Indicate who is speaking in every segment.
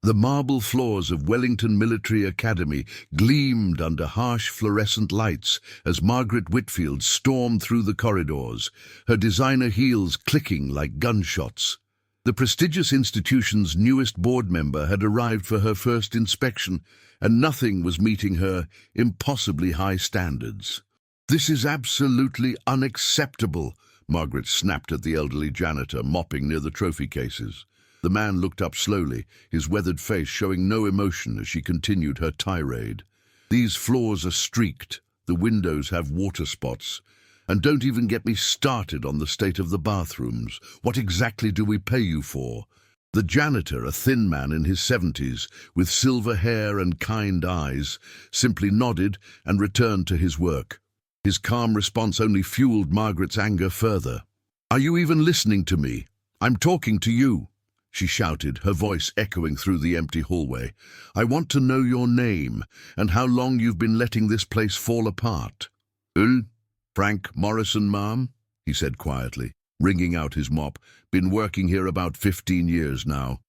Speaker 1: The marble floors of Wellington Military Academy gleamed under harsh fluorescent lights as Margaret Whitfield stormed through the corridors, her designer heels clicking like gunshots. The prestigious institution's newest board member had arrived for her first inspection, and nothing was meeting her impossibly high standards. "This is absolutely unacceptable," Margaret snapped at the elderly janitor mopping near the trophy cases. The man looked up slowly, his weathered face showing no emotion as she continued her tirade. "These floors are streaked, the windows have water spots, and don't even get me started on the state of the bathrooms. What exactly do we pay you for?" The janitor, a thin man in his 70s, with silver hair and kind eyes, simply nodded and returned to his work. His calm response only fueled Margaret's anger further. "Are you even listening to me? I'm talking to you," she shouted, her voice echoing through the empty hallway. "I want to know your name and how long you've been letting this place fall apart." "Frank Morrison, ma'am," he said quietly, wringing out his mop. "Been working here about 15 years now."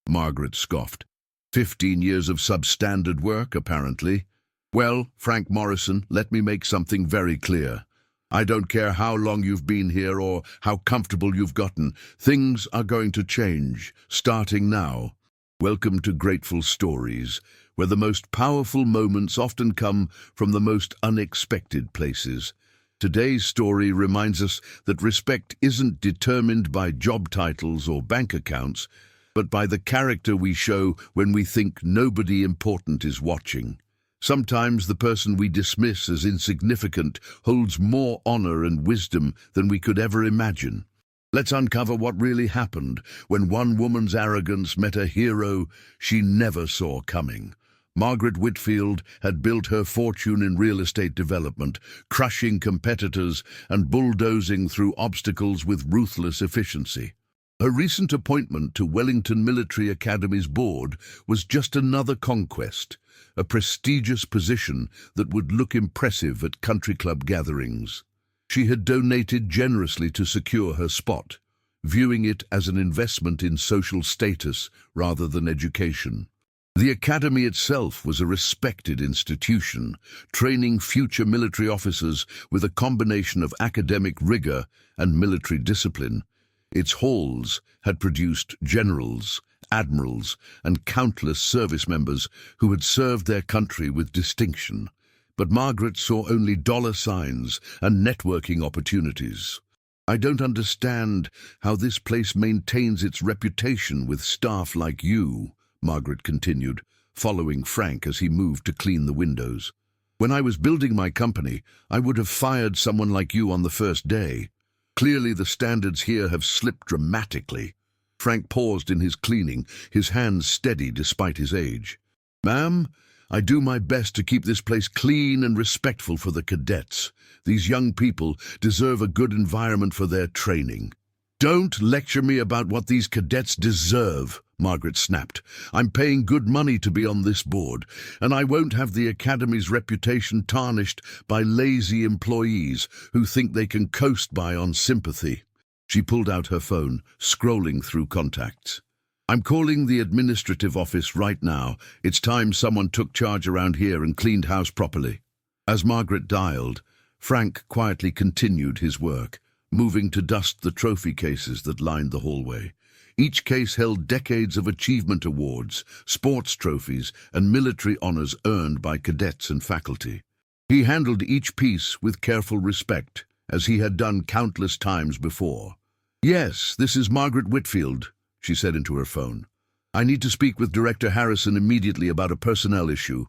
Speaker 1: Margaret scoffed. 15 years of substandard work, apparently. "Well, Frank Morrison, let me make something very clear. I don't care how long you've been here or how comfortable you've gotten. Things are going to change, starting now. Welcome to Grateful Stories, where the most powerful moments often come from the most unexpected places. Today's story reminds us that respect isn't determined by job titles or bank accounts, but by the character we show when we think nobody important is watching. Sometimes the person we dismiss as insignificant holds more honor and wisdom than we could ever imagine. Let's uncover what really happened when one woman's arrogance met a hero she never saw coming. Margaret Whitfield had built her fortune in real estate development, crushing competitors and bulldozing through obstacles with ruthless efficiency. Her recent appointment to Wellington Military Academy's board was just another conquest, a prestigious position that would look impressive at country club gatherings. She had donated generously to secure her spot, viewing it as an investment in social status rather than education. The academy itself was a respected institution, training future military officers with a combination of academic rigor and military discipline. Its halls had produced generals, admirals, and countless service members who had served their country with distinction. But Margaret saw only dollar signs and networking opportunities. "I don't understand how this place maintains its reputation with staff like you," Margaret continued, following Frank as he moved to clean the windows. "When I was building my company, I would have fired someone like you on the first day. Clearly the standards here have slipped dramatically." Frank paused in his cleaning, his hands steady despite his age. "Ma'am, I do my best to keep this place clean and respectful for the cadets. These young people deserve a good environment for their training." "Don't lecture me about what these cadets deserve," Margaret snapped. "I'm paying good money to be on this board, and I won't have the Academy's reputation tarnished by lazy employees who think they can coast by on sympathy." She pulled out her phone, scrolling through contacts. "I'm calling the administrative office right now. It's time someone took charge around here and cleaned house properly." As Margaret dialed, Frank quietly continued his work, moving to dust the trophy cases that lined the hallway. Each case held decades of achievement awards, sports trophies, and military honors earned by cadets and faculty. He handled each piece with careful respect, as he had done countless times before. "Yes, this is Margaret Whitfield," she said into her phone. "I need to speak with Director Harrison immediately about a personnel issue.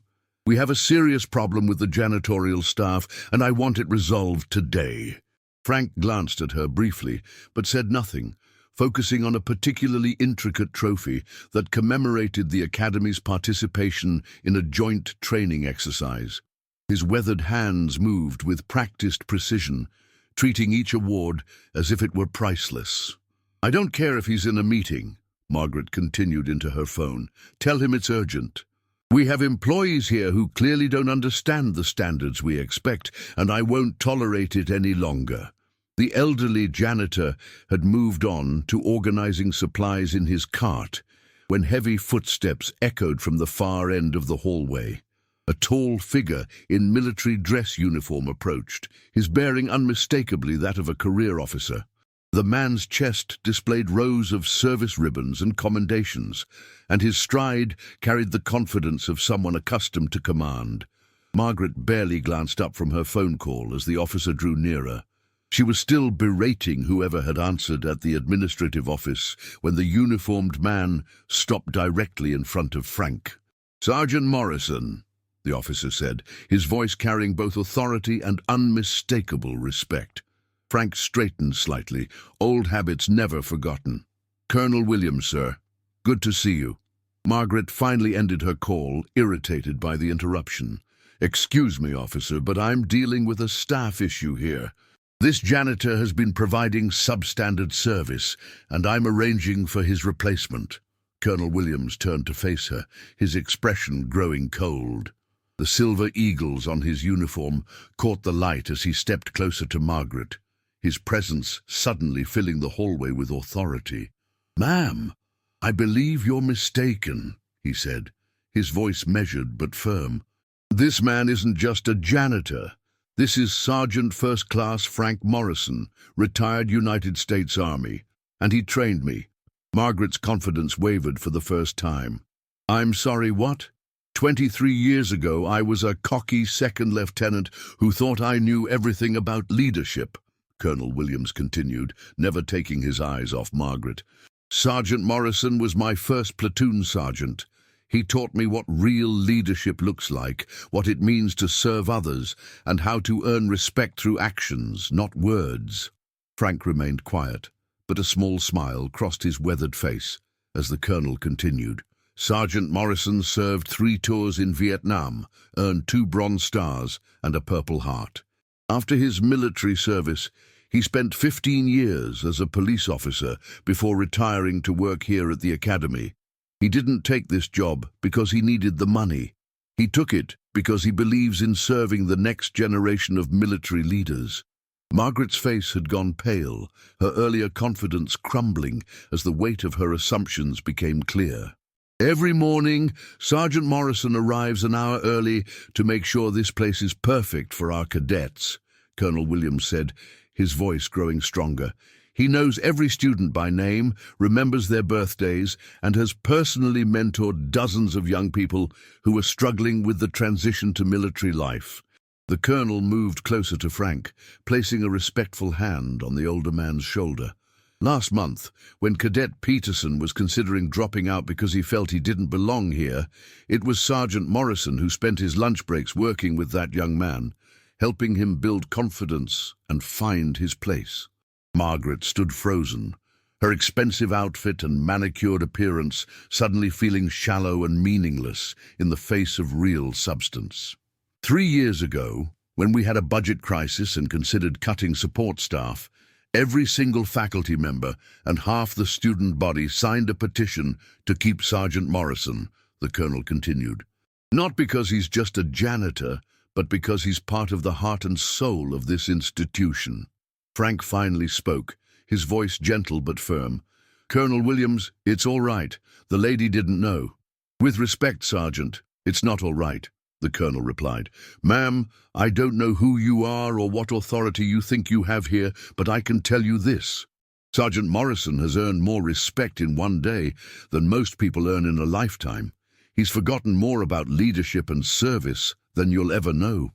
Speaker 1: We have a serious problem with the janitorial staff, and I want it resolved today." Frank glanced at her briefly, but said nothing, focusing on a particularly intricate trophy that commemorated the Academy's participation in a joint training exercise. His weathered hands moved with practiced precision, treating each award as if it were priceless. "I don't care if he's in a meeting," Margaret continued into her phone. "Tell him it's urgent. We have employees here who clearly don't understand the standards we expect, and I won't tolerate it any longer." The elderly janitor had moved on to organizing supplies in his cart, when heavy footsteps echoed from the far end of the hallway. A tall figure in military dress uniform approached, his bearing unmistakably that of a career officer. The man's chest displayed rows of service ribbons and commendations, and his stride carried the confidence of someone accustomed to command. Margaret barely glanced up from her phone call as the officer drew nearer. She was still berating whoever had answered at the administrative office when the uniformed man stopped directly in front of Frank. "Sergeant Morrison," the officer said, his voice carrying both authority and unmistakable respect. Frank straightened slightly, old habits never forgotten. "Colonel Williams, sir. Good to see you." Margaret finally ended her call, irritated by the interruption. "Excuse me, officer, but I'm dealing with a staff issue here. This janitor has been providing substandard service, and I'm arranging for his replacement." Colonel Williams turned to face her, his expression growing cold. The silver eagles on his uniform caught the light as he stepped closer to Margaret, his presence suddenly filling the hallway with authority. "Ma'am, I believe you're mistaken," he said, his voice measured but firm. "This man isn't just a janitor. This is Sergeant First Class Frank Morrison, retired United States Army, and he trained me." Margaret's confidence wavered for the first time. "I'm sorry, what? 23 years ago, I was a cocky second lieutenant who thought I knew everything about leadership," Colonel Williams continued, never taking his eyes off Margaret. "Sergeant Morrison was my first platoon sergeant. He taught me what real leadership looks like, what it means to serve others, and how to earn respect through actions, not words." Frank remained quiet, but a small smile crossed his weathered face as the colonel continued. "Sergeant Morrison served 3 tours in Vietnam, earned 2 Bronze Stars and a Purple Heart. After his military service, he spent 15 years as a police officer before retiring to work here at the academy. He didn't take this job because he needed the money. He took it because he believes in serving the next generation of military leaders." Margaret's face had gone pale, her earlier confidence crumbling as the weight of her assumptions became clear. "Every morning, Sergeant Morrison arrives an hour early to make sure this place is perfect for our cadets," Colonel Williams said, his voice growing stronger. "He knows every student by name, remembers their birthdays, and has personally mentored dozens of young people who are struggling with the transition to military life." The colonel moved closer to Frank, placing a respectful hand on the older man's shoulder. "Last month, when Cadet Peterson was considering dropping out because he felt he didn't belong here, it was Sergeant Morrison who spent his lunch breaks working with that young man, helping him build confidence and find his place." Margaret stood frozen, her expensive outfit and manicured appearance suddenly feeling shallow and meaningless in the face of real substance. 3 years ago, when we had a budget crisis and considered cutting support staff, every single faculty member and half the student body signed a petition to keep Sergeant Morrison, the colonel continued. "Not because he's just a janitor, but because he's part of the heart and soul of this institution." Frank finally spoke, his voice gentle but firm. "Colonel Williams, it's all right. The lady didn't know." "With respect, Sergeant, it's not all right," the colonel replied. "Ma'am, I don't know who you are or what authority you think you have here, but I can tell you this. Sergeant Morrison has earned more respect in one day than most people earn in a lifetime. He's forgotten more about leadership and service than you'll ever know."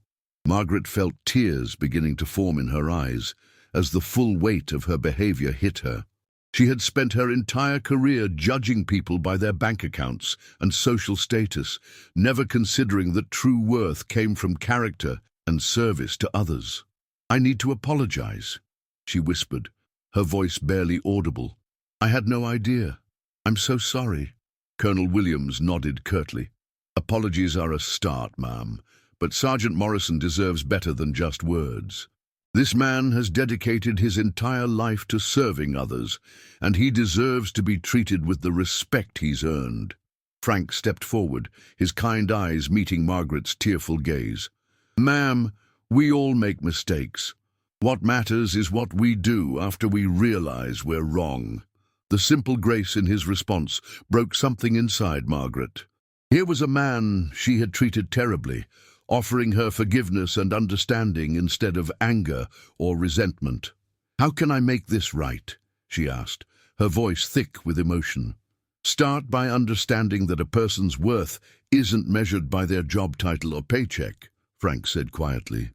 Speaker 1: Margaret felt tears beginning to form in her eyes as the full weight of her behavior hit her. She had spent her entire career judging people by their bank accounts and social status, never considering that true worth came from character and service to others. "I need to apologize," she whispered, her voice barely audible. "I had no idea. I'm so sorry." Colonel Williams nodded curtly. "Apologies are a start, ma'am, but Sergeant Morrison deserves better than just words. This man has dedicated his entire life to serving others, and he deserves to be treated with the respect he's earned." Frank stepped forward, his kind eyes meeting Margaret's tearful gaze. "Ma'am, we all make mistakes. What matters is what we do after we realize we're wrong." The simple grace in his response broke something inside Margaret. Here was a man she had treated terribly, offering her forgiveness and understanding instead of anger or resentment. "How can I make this right?" she asked, her voice thick with emotion. "Start by understanding that a person's worth isn't measured by their job title or paycheck," Frank said quietly.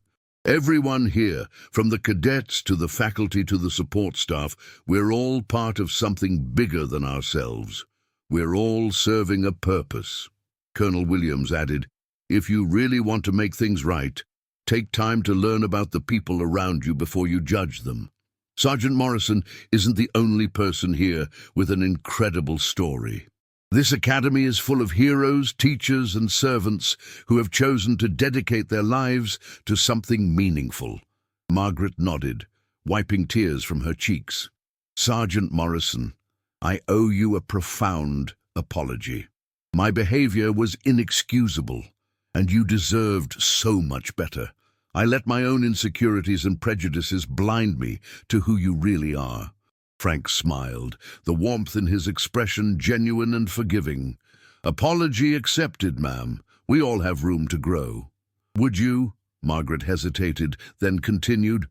Speaker 1: "Everyone here, from the cadets to the faculty to the support staff, we're all part of something bigger than ourselves. We're all serving a purpose." Colonel Williams added, "If you really want to make things right, take time to learn about the people around you before you judge them. Sergeant Morrison isn't the only person here with an incredible story. This academy is full of heroes, teachers, and servants who have chosen to dedicate their lives to something meaningful." Margaret nodded, wiping tears from her cheeks. "Sergeant Morrison, I owe you a profound apology. My behavior was inexcusable, and you deserved so much better. I let my own insecurities and prejudices blind me to who you really are." Frank smiled, the warmth in his expression genuine and forgiving. "Apology accepted, ma'am. We all have room to grow." "Would you," Margaret hesitated, then continued,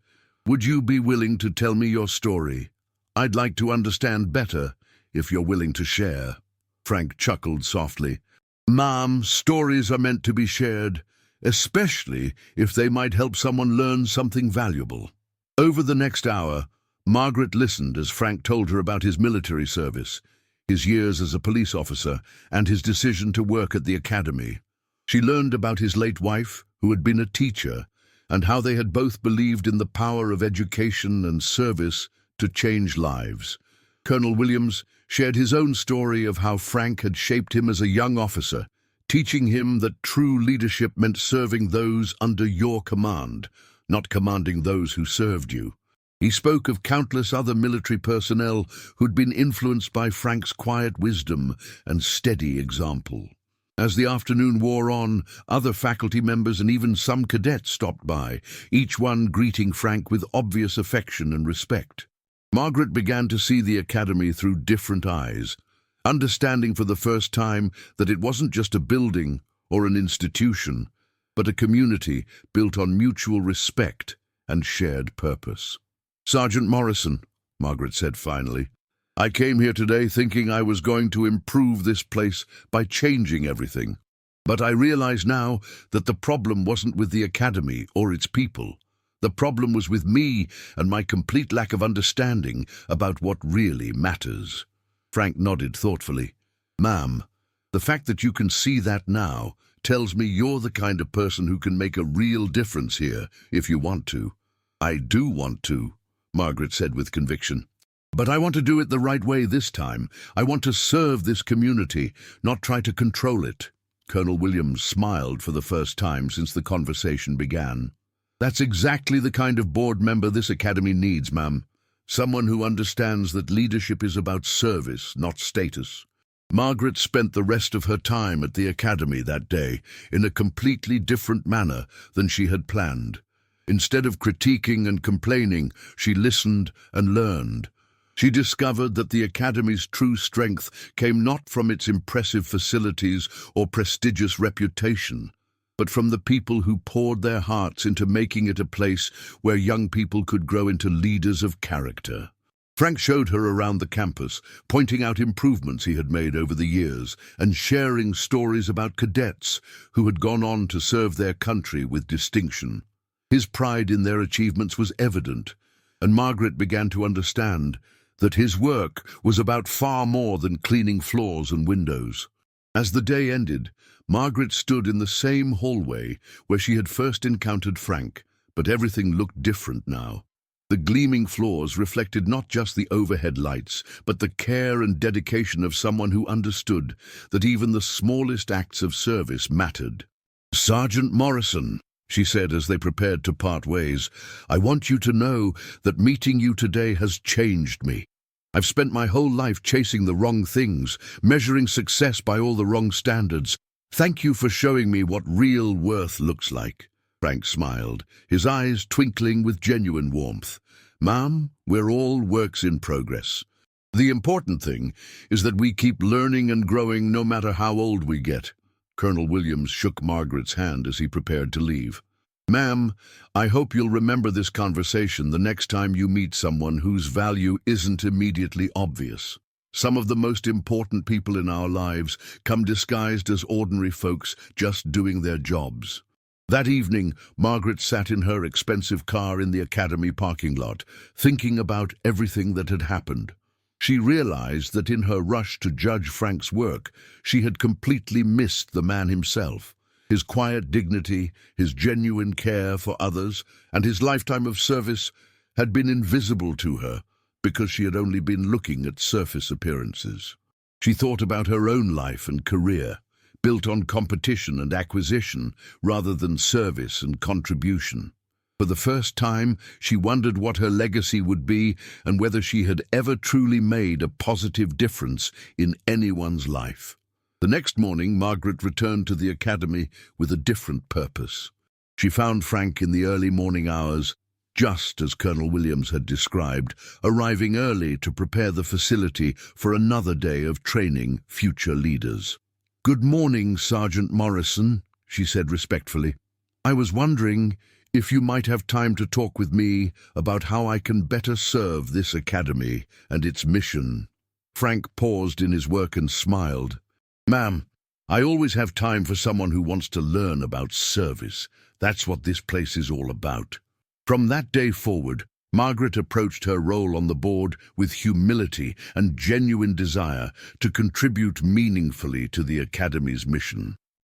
Speaker 1: "would you be willing to tell me your story? I'd like to understand better, if you're willing to share." Frank chuckled softly. "Ma'am, stories are meant to be shared, especially if they might help someone learn something valuable." Over the next hour, Margaret listened as Frank told her about his military service, his years as a police officer, and his decision to work at the academy. She learned about his late wife, who had been a teacher, and how they had both believed in the power of education and service to change lives. Colonel Williams shared his own story of how Frank had shaped him as a young officer, teaching him that true leadership meant serving those under your command, not commanding those who served you. He spoke of countless other military personnel who'd been influenced by Frank's quiet wisdom and steady example. As the afternoon wore on, other faculty members and even some cadets stopped by, each one greeting Frank with obvious affection and respect. Margaret began to see the academy through different eyes, understanding for the first time that it wasn't just a building or an institution, but a community built on mutual respect and shared purpose. "Sergeant Morrison," Margaret said finally, "I came here today thinking I was going to improve this place by changing everything. But I realize now that the problem wasn't with the academy or its people. The problem was with me and my complete lack of understanding about what really matters." Frank nodded thoughtfully. "Ma'am, the fact that you can see that now tells me you're the kind of person who can make a real difference here if you want to." "I do want to," Margaret said with conviction. "But I want to do it the right way this time. I want to serve this community, not try to control it." Colonel Williams smiled for the first time since the conversation began. "That's exactly the kind of board member this academy needs, ma'am. Someone who understands that leadership is about service, not status." Margaret spent the rest of her time at the academy that day in a completely different manner than she had planned. Instead of critiquing and complaining, she listened and learned. She discovered that the academy's true strength came not from its impressive facilities or prestigious reputation, but from the people who poured their hearts into making it a place where young people could grow into leaders of character. Frank showed her around the campus, pointing out improvements he had made over the years and sharing stories about cadets who had gone on to serve their country with distinction. His pride in their achievements was evident, and Margaret began to understand that his work was about far more than cleaning floors and windows. As the day ended, Margaret stood in the same hallway where she had first encountered Frank, but everything looked different now. The gleaming floors reflected not just the overhead lights, but the care and dedication of someone who understood that even the smallest acts of service mattered. "Sergeant Morrison," she said as they prepared to part ways, "I want you to know that meeting you today has changed me. I've spent my whole life chasing the wrong things, measuring success by all the wrong standards. Thank you for showing me what real worth looks like." Frank smiled, his eyes twinkling with genuine warmth. "Ma'am, we're all works in progress. The important thing is that we keep learning and growing no matter how old we get. Colonel Williams shook Margaret's hand as he prepared to leave. Ma'am, I hope you'll remember this conversation the next time you meet someone whose value isn't immediately obvious. Some of the most important people in our lives come disguised as ordinary folks just doing their jobs. That evening, Margaret sat in her expensive car in the academy parking lot, thinking about everything that had happened. She realized that in her rush to judge Frank's work, she had completely missed the man himself. His quiet dignity, his genuine care for others, and his lifetime of service had been invisible to her because she had only been looking at surface appearances. She thought about her own life and career, built on competition and acquisition rather than service and contribution. For the first time, she wondered what her legacy would be and whether she had ever truly made a positive difference in anyone's life. The next morning, Margaret returned to the academy with a different purpose. She found Frank in the early morning hours, just as Colonel Williams had described, arriving early to prepare the facility for another day of training future leaders. "Good morning, Sergeant Morrison," she said respectfully. "I was wondering if you might have time to talk with me about how I can better serve this academy and its mission." Frank paused in his work and smiled. "Ma'am, I always have time for someone who wants to learn about service. That's what this place is all about." From that day forward, Margaret approached her role on the board with humility and genuine desire to contribute meaningfully to the Academy's mission.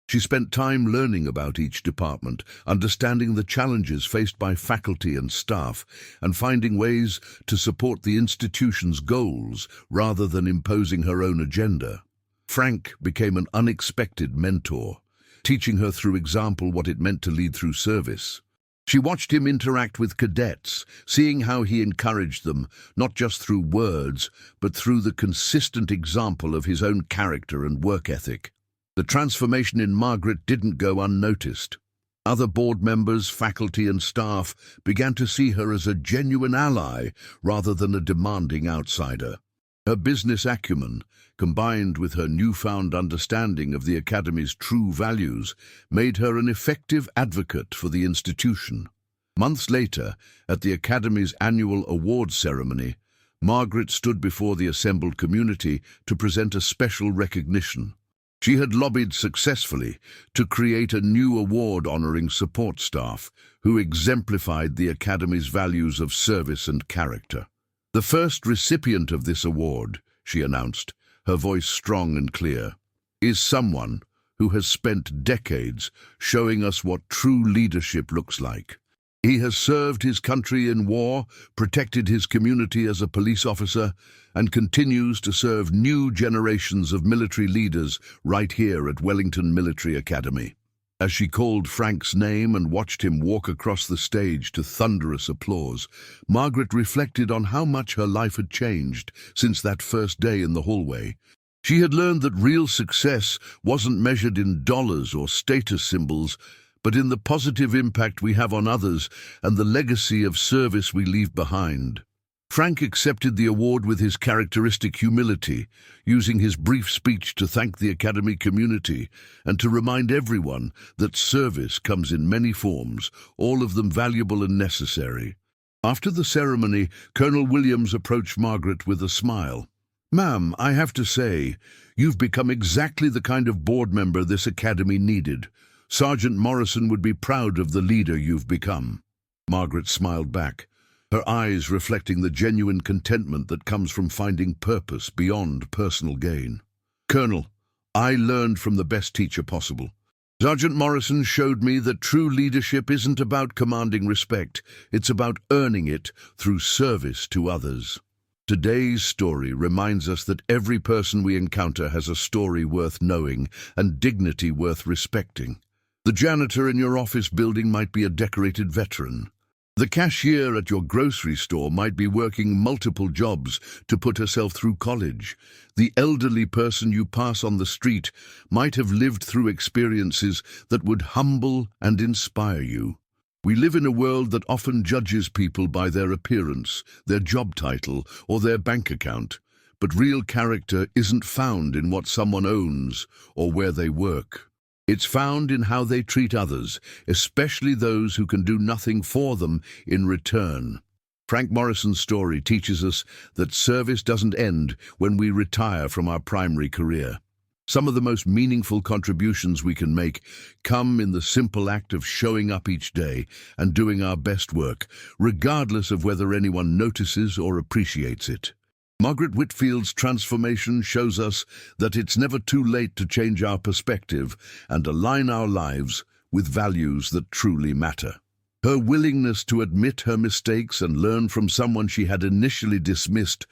Speaker 1: She spent time learning about each department, understanding the challenges faced by faculty and staff, and finding ways to support the institution's goals rather than imposing her own agenda. Frank became an unexpected mentor, teaching her through example what it meant to lead through service. She watched him interact with cadets, seeing how he encouraged them, not just through words, but through the consistent example of his own character and work ethic. The transformation in Margaret didn't go unnoticed. Other board members, faculty and staff began to see her as a genuine ally rather than a demanding outsider. Her business acumen, combined with her newfound understanding of the Academy's true values, made her an effective advocate for the institution. Months later, at the Academy's annual awards ceremony, Margaret stood before the assembled community to present a special recognition. She had lobbied successfully to create a new award honoring support staff who exemplified the Academy's values of service and character. "The first recipient of this award," she announced, her voice strong and clear, "is someone who has spent decades showing us what true leadership looks like. He has served his country in war, protected his community as a police officer, and continues to serve new generations of military leaders right here at Wellington Military Academy." As she called Frank's name and watched him walk across the stage to thunderous applause, Margaret reflected on how much her life had changed since that first day in the hallway. She had learned that real success wasn't measured in dollars or status symbols, but in the positive impact we have on others and the legacy of service we leave behind. Frank accepted the award with his characteristic humility, using his brief speech to thank the Academy community and to remind everyone that service comes in many forms, all of them valuable and necessary. After the ceremony, Colonel Williams approached Margaret with a smile. "Ma'am, I have to say, you've become exactly the kind of board member this Academy needed. Sergeant Morrison would be proud of the leader you've become." Margaret smiled back, her eyes reflecting the genuine contentment that comes from finding purpose beyond personal gain. "Colonel, I learned from the best teacher possible. Sergeant Morrison showed me that true leadership isn't about commanding respect, it's about earning it through service to others." Today's story reminds us that every person we encounter has a story worth knowing and dignity worth respecting. The janitor in your office building might be a decorated veteran. The cashier at your grocery store might be working multiple jobs to put herself through college. The elderly person you pass on the street might have lived through experiences that would humble and inspire you. We live in a world that often judges people by their appearance, their job title, or their bank account. But real character isn't found in what someone owns or where they work. It's found in how they treat others, especially those who can do nothing for them in return. Frank Morrison's story teaches us that service doesn't end when we retire from our primary career. Some of the most meaningful contributions we can make come in the simple act of showing up each day and doing our best work, regardless of whether anyone notices or appreciates it. Margaret Whitfield's transformation shows us that it's never too late to change our perspective and align our lives with values that truly matter. Her willingness to admit her mistakes and learn from someone she had initially dismissed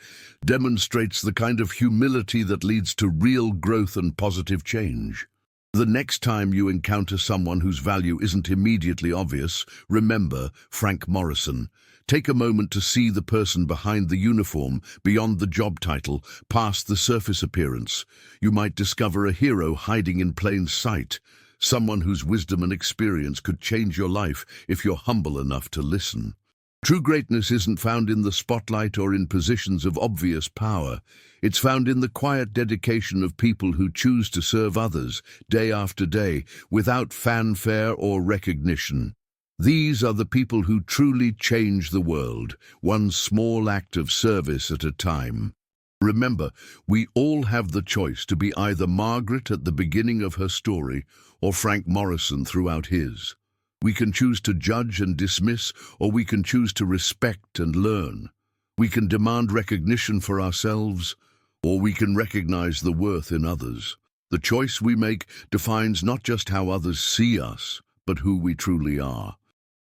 Speaker 1: demonstrates the kind of humility that leads to real growth and positive change. The next time you encounter someone whose value isn't immediately obvious, remember Frank Morrison. Take a moment to see the person behind the uniform, beyond the job title, past the surface appearance. You might discover a hero hiding in plain sight. Someone whose wisdom and experience could change your life if you're humble enough to listen. True greatness isn't found in the spotlight or in positions of obvious power. It's found in the quiet dedication of people who choose to serve others, day after day, without fanfare or recognition. These are the people who truly change the world, one small act of service at a time. Remember, we all have the choice to be either Margaret at the beginning of her story or Frank Morrison throughout his. We can choose to judge and dismiss, or we can choose to respect and learn. We can demand recognition for ourselves, or we can recognize the worth in others. The choice we make defines not just how others see us, but who we truly are.